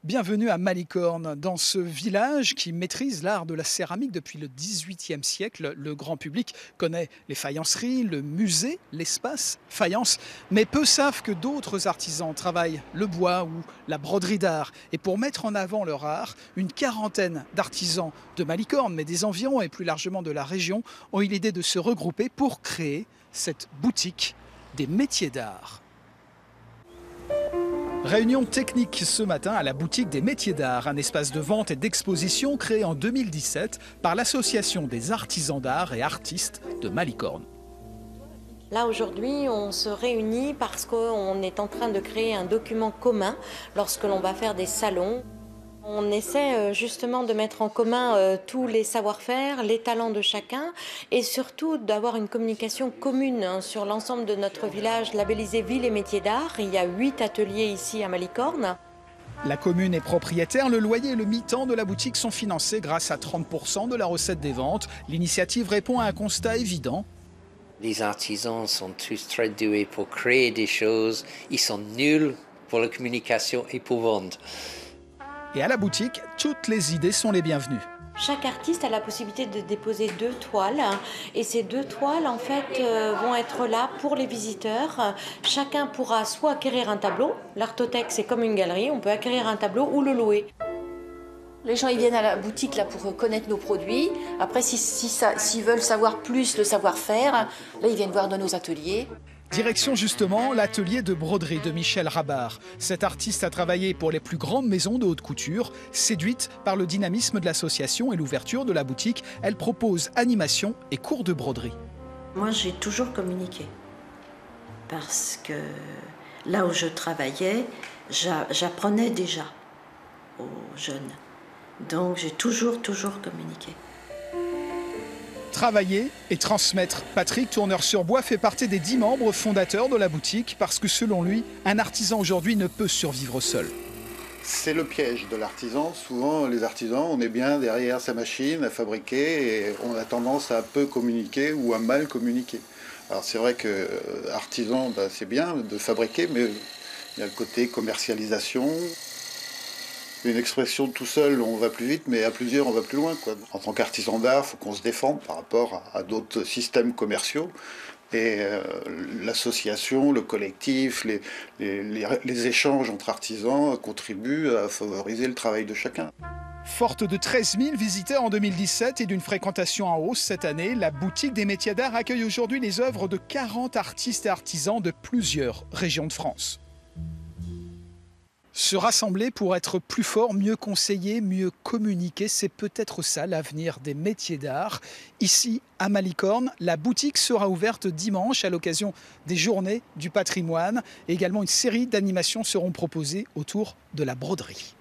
Bienvenue à Malicorne, dans ce village qui maîtrise l'art de la céramique depuis le XVIIIe siècle. Le grand public connaît les faïenceries, le musée, l'espace faïence, mais peu savent que d'autres artisans travaillent le bois ou la broderie d'art. Et pour mettre en avant leur art, une quarantaine d'artisans de Malicorne, mais des environs et plus largement de la région, ont eu l'idée de se regrouper pour créer cette boutique des métiers d'art. Réunion technique ce matin à la boutique des métiers d'art, un espace de vente et d'exposition créé en 2017 par l'Association des artisans d'art et artistes de Malicorne. Là aujourd'hui, on se réunit parce qu'on est en train de créer un document commun lorsque l'on va faire des salons. On essaie justement de mettre en commun tous les savoir-faire, les talents de chacun et surtout d'avoir une communication commune sur l'ensemble de notre village labellisé Ville et Métiers d'Art. Il y a 8 ateliers ici à Malicorne. La commune est propriétaire, le loyer et le mi-temps de la boutique sont financés grâce à 30% de la recette des ventes. L'initiative répond à un constat évident. Les artisans sont tous très doués pour créer des choses, ils sont nuls pour la communication et pour vendre. Et à la boutique, toutes les idées sont les bienvenues. Chaque artiste a la possibilité de déposer 2 toiles et ces 2 toiles en fait vont être là pour les visiteurs. Chacun pourra soit acquérir un tableau, l'Artothèque c'est comme une galerie, on peut acquérir un tableau ou le louer. Les gens ils viennent à la boutique là pour connaître nos produits. Après s'ils veulent savoir plus le savoir-faire, là ils viennent voir dans nos ateliers. Direction justement l'atelier de broderie de Michel Rabard. Cet artiste a travaillé pour les plus grandes maisons de haute couture. Séduite par le dynamisme de l'association et l'ouverture de la boutique, elle propose animation et cours de broderie. Moi j'ai toujours communiqué parce que là où je travaillais, j'apprenais déjà aux jeunes. Donc j'ai toujours communiqué. Travailler et transmettre. Patrick, tourneur sur bois, fait partie des 10 membres fondateurs de la boutique parce que selon lui, un artisan aujourd'hui ne peut survivre seul. C'est le piège de l'artisan. Souvent, les artisans, on est bien derrière sa machine à fabriquer et on a tendance à peu communiquer ou à mal communiquer. Alors c'est vrai que artisan, c'est bien de fabriquer, mais il y a le côté commercialisation. Une expression tout seul, on va plus vite, mais à plusieurs, on va plus loin, quoi. En tant qu'artisan d'art, il faut qu'on se défende par rapport à d'autres systèmes commerciaux. Et l'association, le collectif, les échanges entre artisans contribuent à favoriser le travail de chacun. Forte de 13 000 visiteurs en 2017 et d'une fréquentation en hausse cette année, la boutique des métiers d'art accueille aujourd'hui les œuvres de 40 artistes et artisans de plusieurs régions de France. Se rassembler pour être plus fort, mieux conseiller, mieux communiquer, c'est peut-être ça l'avenir des métiers d'art. Ici, à Malicorne, la boutique sera ouverte dimanche à l'occasion des Journées du patrimoine. Et également une série d'animations seront proposées autour de la broderie.